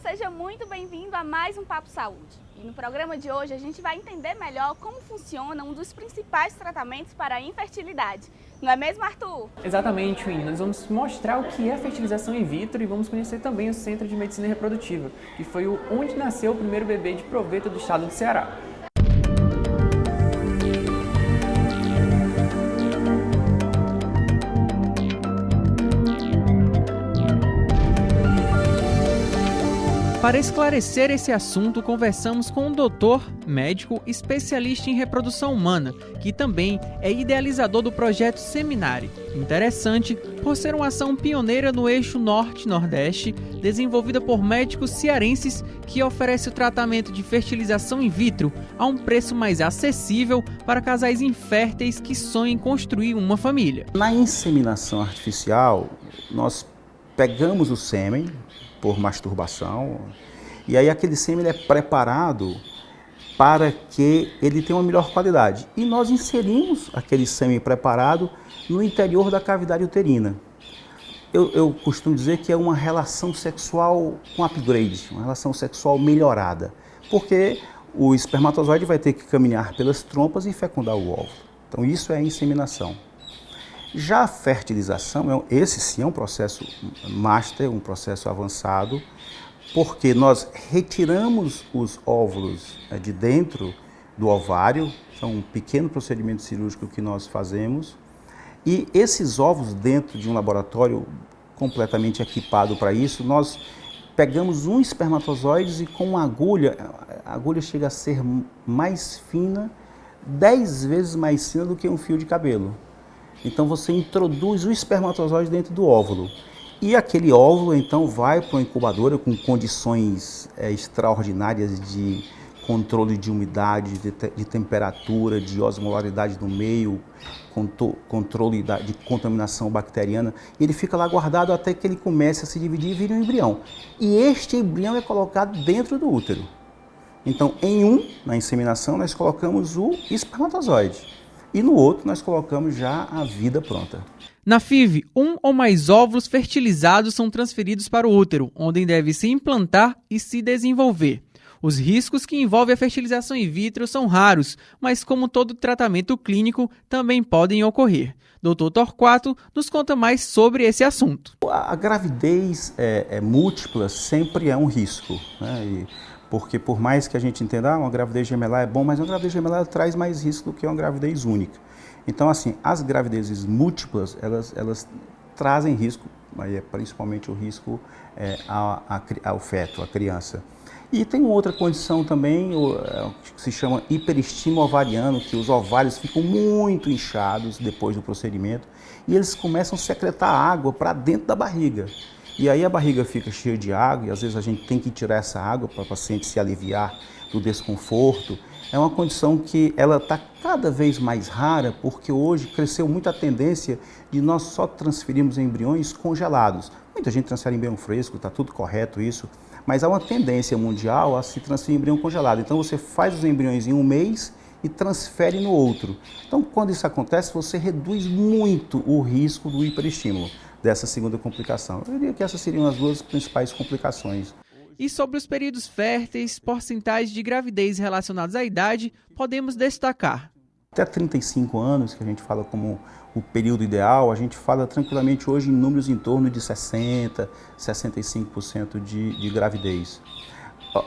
seja muito bem-vindo a mais um Papo Saúde. E no programa de hoje a gente vai entender melhor como funciona um dos principais tratamentos para a infertilidade. Não é mesmo, Arthur? Exatamente, Winnie. Nós vamos mostrar o que é fertilização in vitro e vamos conhecer também o Centro de Medicina Reprodutiva, que foi onde nasceu o primeiro bebê de proveta do estado do Ceará. Para esclarecer esse assunto, conversamos com um doutor, médico, especialista em reprodução humana, que também é idealizador do projeto Seminare. Interessante por ser uma ação pioneira no eixo Norte-Nordeste, desenvolvida por médicos cearenses que oferece o tratamento de fertilização in vitro a um preço mais acessível para casais inférteis que sonhem construir uma família. Na inseminação artificial, nós pegamos o sêmen por masturbação, e aí aquele sêmen é preparado para que ele tenha uma melhor qualidade. E nós inserimos aquele sêmen preparado no interior da cavidade uterina. Eu costumo dizer que é uma relação sexual com upgrade, uma relação sexual melhorada, porque o espermatozoide vai ter que caminhar pelas trompas e fecundar o óvulo. Então isso é a inseminação. Já a fertilização, esse sim é um processo master, um processo avançado, porque nós retiramos os óvulos de dentro do ovário, é um pequeno procedimento cirúrgico que nós fazemos, e esses óvulos dentro de um laboratório completamente equipado para isso, nós pegamos um espermatozoide e com uma agulha, a agulha chega a ser mais fina, 10 vezes mais fina do que um fio de cabelo. Então você introduz o espermatozoide dentro do óvulo e aquele óvulo então vai para uma incubadora com condições extraordinárias de controle de umidade, de temperatura, de osmolaridade no meio, controle de contaminação bacteriana. Ele fica lá guardado até que ele comece a se dividir e vire um embrião. E este embrião é colocado dentro do útero. Então na inseminação, nós colocamos o espermatozoide. E no outro nós colocamos já a vida pronta. Na FIV, um ou mais óvulos fertilizados são transferidos para o útero, onde deve se implantar e se desenvolver. Os riscos que envolvem a fertilização in vitro são raros, mas como todo tratamento clínico, também podem ocorrer. Dr. Torquato nos conta mais sobre esse assunto. A gravidez múltipla sempre é um risco, né? Porque por mais que a gente entenda, uma gravidez gemelar é bom, mas uma gravidez gemelar traz mais risco do que uma gravidez única. Então, assim, as gravidezes múltiplas, elas trazem risco, mas principalmente o risco ao feto, à criança. E tem outra condição também, que se chama hiperestímulo ovariano, que os ovários ficam muito inchados depois do procedimento e eles começam a secretar água para dentro da barriga. E aí a barriga fica cheia de água e às vezes a gente tem que tirar essa água para o paciente se aliviar do desconforto. É uma condição que ela está cada vez mais rara porque hoje cresceu muito a tendência de nós só transferirmos embriões congelados. Muita gente transfere embrião fresco, está tudo correto isso, mas há uma tendência mundial a se transferir embrião congelado. Então você faz os embriões em um mês e transfere no outro. Então quando isso acontece, você reduz muito o risco do hiperestímulo, dessa segunda complicação. Eu diria que essas seriam as duas principais complicações. E sobre os períodos férteis, porcentagens de gravidez relacionados à idade, podemos destacar. Até 35 anos, que a gente fala como o período ideal, a gente fala tranquilamente hoje em números em torno de 60%, 65% de gravidez.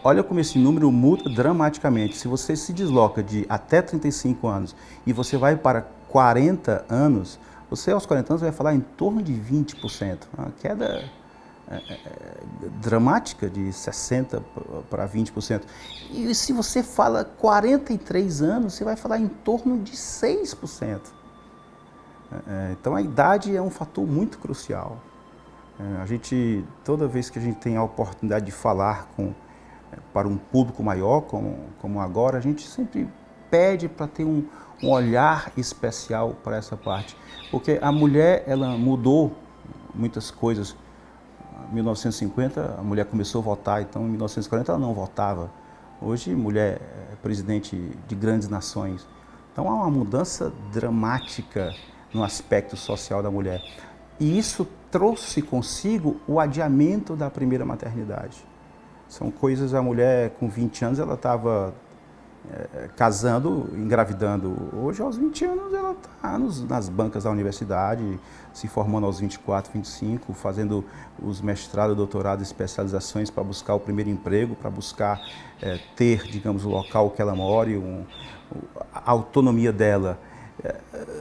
Olha como esse número muda dramaticamente. Se você se desloca de até 35 anos e você vai para 40 anos, você aos 40 anos vai falar em torno de 20%, uma queda dramática de 60% para 20%. E se você fala 43 anos, você vai falar em torno de 6%. Então a idade é um fator muito crucial. A gente, toda vez que a gente tem a oportunidade de falar para um público maior, como agora, a gente sempre pede para ter um olhar especial para essa parte. Porque a mulher, ela mudou muitas coisas. Em 1950, a mulher começou a votar, então em 1940 ela não votava. Hoje, mulher é presidente de grandes nações. Então há uma mudança dramática no aspecto social da mulher. E isso trouxe consigo o adiamento da primeira maternidade. São coisas, a mulher com 20 anos, ela estava casando, engravidando. Hoje, aos 20 anos, ela está nas bancas da universidade, se formando aos 24, 25, fazendo os mestrados, doutorados, especializações para buscar o primeiro emprego, para buscar ter, digamos, o local que ela mora, a autonomia dela.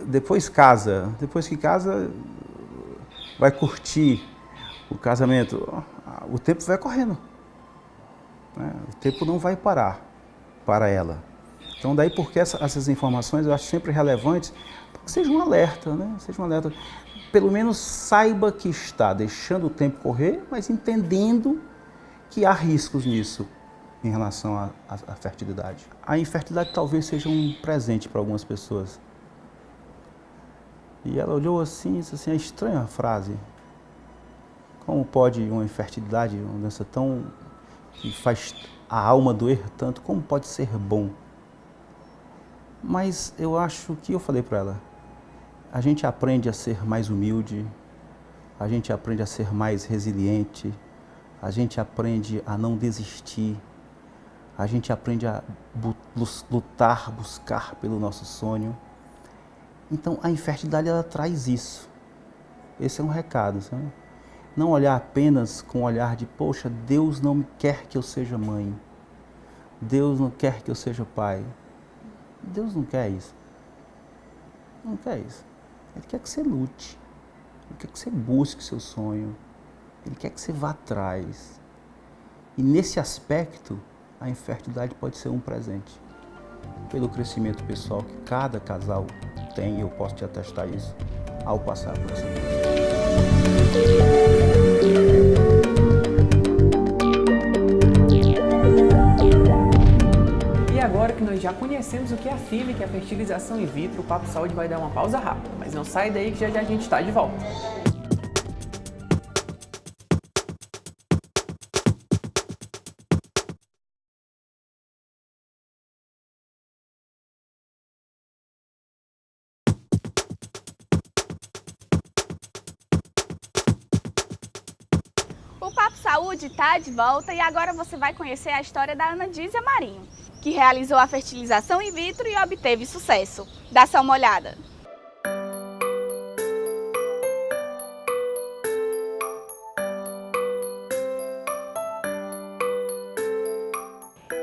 Depois que casa, vai curtir o casamento. O tempo vai correndo, né? O tempo não vai parar para ela. Então, daí porque essas informações eu acho sempre relevantes, para que seja um alerta, né? Seja um alerta. Pelo menos saiba que está deixando o tempo correr, mas entendendo que há riscos nisso em relação à fertilidade. A infertilidade talvez seja um presente para algumas pessoas. E ela olhou assim e disse assim, é estranha a frase. Como pode uma infertilidade, uma doença tão que faz a alma doer tanto, como pode ser bom? Mas eu acho que eu falei para ela, a gente aprende a ser mais humilde, a gente aprende a ser mais resiliente, a gente aprende a não desistir, a gente aprende a lutar, buscar pelo nosso sonho. Então a infertilidade ela traz isso. Esse é um recado, sabe? Não olhar apenas com o olhar de, poxa, Deus não quer que eu seja mãe. Deus não quer que eu seja pai. Deus não quer isso. Não quer isso. Ele quer que você lute. Ele quer que você busque o seu sonho. Ele quer que você vá atrás. E nesse aspecto, a infertilidade pode ser um presente. Pelo crescimento pessoal que cada casal tem, eu posso te atestar isso, ao passar por essa coisa. E agora que nós já conhecemos o que é a FIV, que é a fertilização in vitro, o Papo Saúde vai dar uma pausa rápida, mas não sai daí que já já a gente está de volta. O Papo Saúde está de volta e agora você vai conhecer a história da Ana Dízia Marinho, que realizou a fertilização in vitro e obteve sucesso. Dá só uma olhada.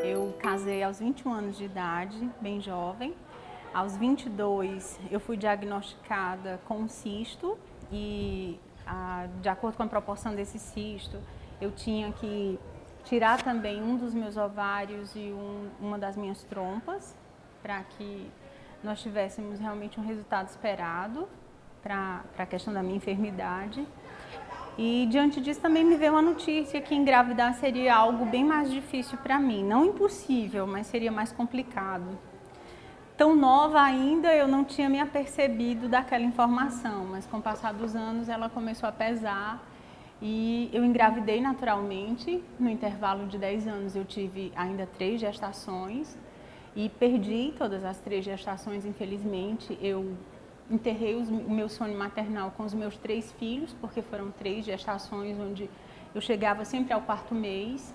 Eu casei aos 21 anos de idade, bem jovem. Aos 22 eu fui diagnosticada com um cisto e de acordo com a proporção desse cisto, eu tinha que tirar também um dos meus ovários e uma das minhas trompas, para que nós tivéssemos realmente um resultado esperado para a questão da minha enfermidade. E diante disso também me veio uma notícia que engravidar seria algo bem mais difícil para mim, não impossível, mas seria mais complicado. Tão nova ainda, eu não tinha me apercebido daquela informação, mas com o passar dos anos ela começou a pesar e eu engravidei naturalmente. No intervalo de 10 anos eu tive ainda 3 gestações e perdi todas as 3 gestações, infelizmente. Eu enterrei o meu sonho maternal com os meus 3 filhos, porque foram 3 gestações onde eu chegava sempre ao 4º mês.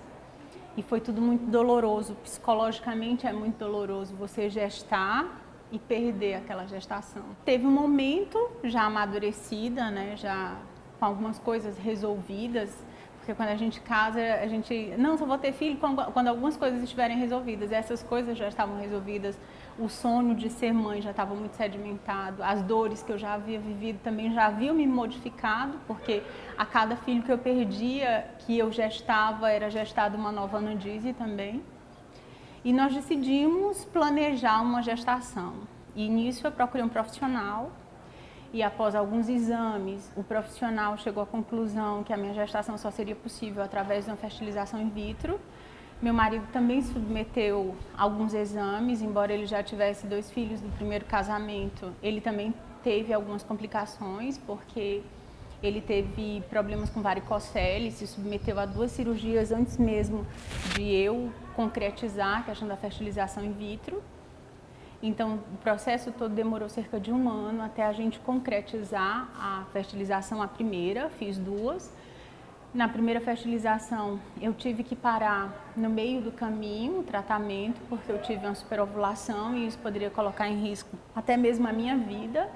E foi tudo muito doloroso, psicologicamente é muito doloroso você gestar e perder aquela gestação. Teve um momento já amadurecida, né, já com algumas coisas resolvidas, porque quando a gente casa, a gente, não, só vou ter filho quando algumas coisas estiverem resolvidas. Essas coisas já estavam resolvidas, o sonho de ser mãe já estava muito sedimentado, as dores que eu já havia vivido também já haviam me modificado, porque a cada filho que eu perdia, que eu gestava, era gestada uma nova Ana Dízia também. E nós decidimos planejar uma gestação. E nisso eu procurei um profissional e após alguns exames, o profissional chegou à conclusão que a minha gestação só seria possível através de uma fertilização in vitro. Meu marido também submeteu alguns exames, embora ele já tivesse 2 filhos do primeiro casamento, ele também teve algumas complicações, porque ele teve problemas com varicocele, se submeteu a 2 cirurgias antes mesmo de eu concretizar a questão da fertilização in vitro. Então, o processo todo demorou cerca de 1 ano até a gente concretizar a fertilização, a primeira, fiz 2. Na primeira fertilização, eu tive que parar no meio do caminho o tratamento, porque eu tive uma superovulação e isso poderia colocar em risco até mesmo a minha vida.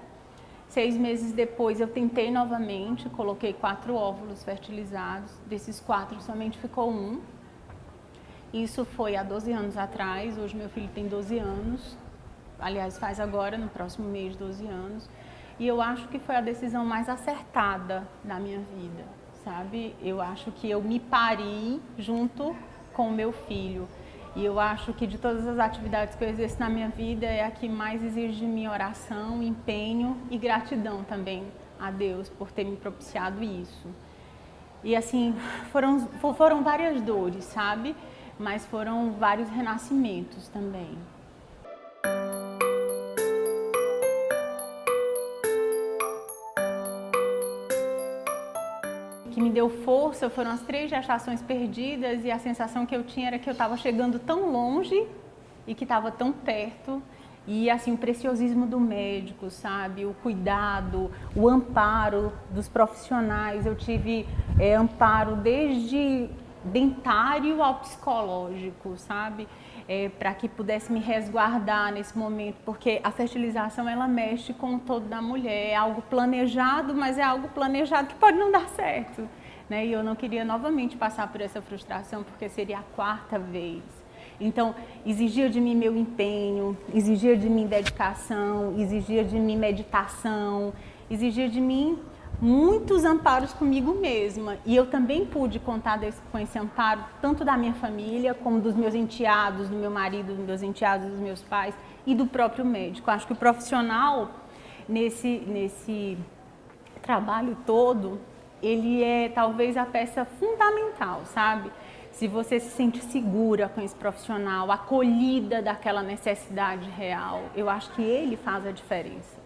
6 meses depois, eu tentei novamente, coloquei 4 óvulos fertilizados. Desses 4, somente ficou 1. Isso foi há 12 anos atrás. Hoje meu filho tem 12 anos. Aliás, faz agora, no próximo mês, 12 anos. E eu acho que foi a decisão mais acertada da minha vida, sabe? Eu acho que eu me pari junto com o meu filho. E eu acho que de todas as atividades que eu exerço na minha vida, é a que mais exige de mim oração, empenho e gratidão também a Deus por ter me propiciado isso. E assim, foram várias dores, sabe? Mas foram vários renascimentos também. O que me deu força foram as 3 gestações perdidas, e a sensação que eu tinha era que eu estava chegando tão longe e que estava tão perto. E assim, o preciosismo do médico, sabe? O cuidado, o amparo dos profissionais. Eu tive amparo desde dentário ao psicológico, sabe? Para que pudesse me resguardar nesse momento, porque a fertilização, ela mexe com o todo da mulher. É algo planejado, mas é algo planejado que pode não dar certo, né? E eu não queria novamente passar por essa frustração, porque seria a 4ª vez. Então, exigia de mim meu empenho, exigia de mim dedicação, exigia de mim meditação, exigia de mim muitos amparos comigo mesma. E eu também pude contar com esse amparo, tanto da minha família, como dos meus enteados, do meu marido, dos meus enteados, dos meus pais e do próprio médico. Acho que o profissional, nesse trabalho todo, ele é talvez a peça fundamental, sabe? Se você se sente segura com esse profissional, acolhida daquela necessidade real, eu acho que ele faz a diferença.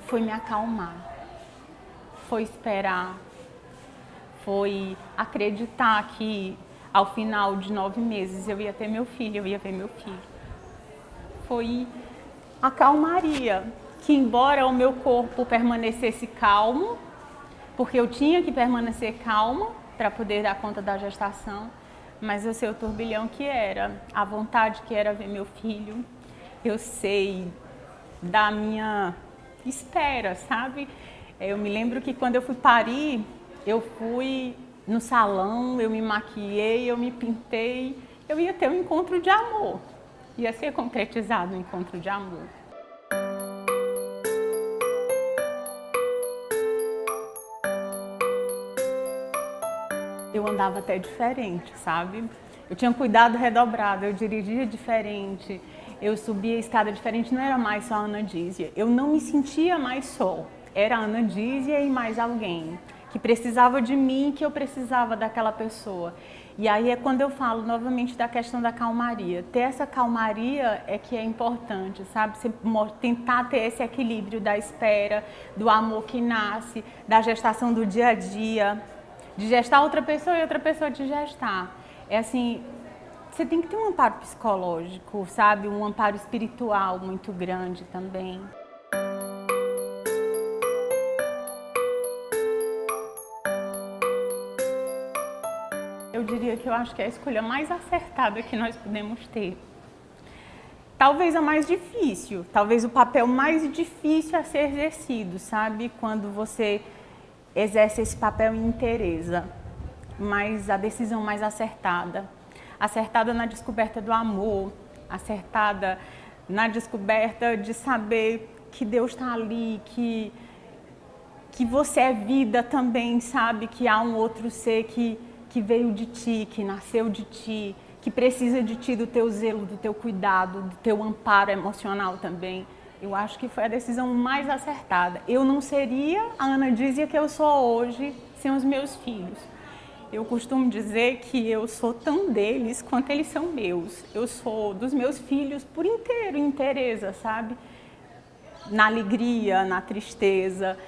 Foi me acalmar, foi esperar, foi acreditar que ao final de 9 meses eu ia ter meu filho, eu ia ver meu filho. Foi a calmaria, que embora o meu corpo permanecesse calmo, porque eu tinha que permanecer calma para poder dar conta da gestação, mas eu sei o turbilhão que era, a vontade que era ver meu filho, eu sei da minha espera, sabe? Eu me lembro que quando eu fui parir, eu fui no salão, eu me maquiei, eu me pintei, eu ia ter um encontro de amor, ia ser concretizado um encontro de amor. Eu andava até diferente, sabe? Eu tinha cuidado redobrado, eu dirigia diferente, eu subia a escada diferente, não era mais só a Ana Dízia. Eu não me sentia mais só, era a Ana Dízia e mais alguém que precisava de mim, que eu precisava daquela pessoa. E aí é quando eu falo novamente da questão da calmaria. Ter essa calmaria é que é importante, sabe? Você tentar ter esse equilíbrio da espera, do amor que nasce, da gestação do dia a dia, de gestar outra pessoa e outra pessoa te gestar. É assim, você tem que ter um amparo psicológico, sabe? Um amparo espiritual muito grande também. Eu diria que eu acho que é a escolha mais acertada que nós podemos ter. Talvez a mais difícil, talvez o papel mais difícil a ser exercido, sabe? Quando você exerce esse papel em inteireza, mas a decisão mais acertada. Acertada na descoberta do amor, acertada na descoberta de saber que Deus está ali, que você é vida também, sabe? Que há um outro ser que veio de ti, que nasceu de ti, que precisa de ti, do teu zelo, do teu cuidado, do teu amparo emocional também. Eu acho que foi a decisão mais acertada. Eu não seria a Ana Dízia que eu sou hoje sem os meus filhos. Eu costumo dizer que eu sou tão deles quanto eles são meus. Eu sou dos meus filhos por inteiro, inteireza, sabe? Na alegria, na tristeza,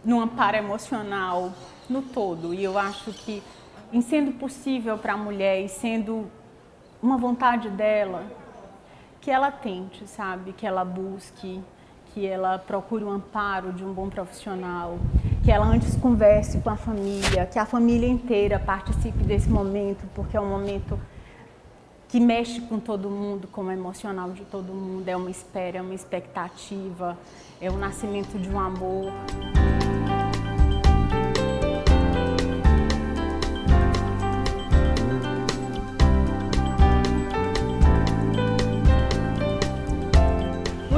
no amparo emocional, no todo. E eu acho que, em sendo possível para a mulher e sendo uma vontade dela, que ela tente, sabe? Que ela busque, que ela procure um amparo de um bom profissional, que ela antes converse com a família, que a família inteira participe desse momento, porque é um momento que mexe com todo mundo, com o emocional de todo mundo, é uma espera, é uma expectativa, é o nascimento de um amor.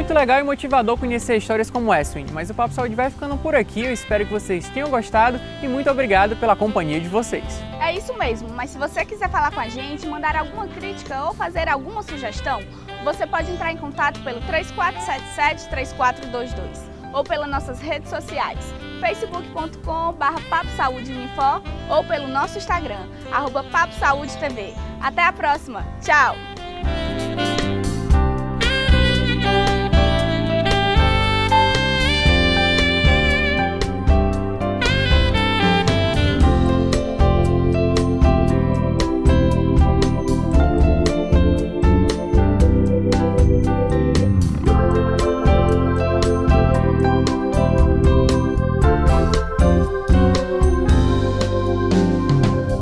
Muito legal e motivador conhecer histórias como essa, mas o Papo Saúde vai ficando por aqui. Eu espero que vocês tenham gostado e muito obrigado pela companhia de vocês. É isso mesmo, mas se você quiser falar com a gente, mandar alguma crítica ou fazer alguma sugestão, você pode entrar em contato pelo 3477-3422 ou pelas nossas redes sociais, facebook.com/paposaudeminfo ou pelo nosso Instagram, @paposaudetv. Até a próxima, tchau!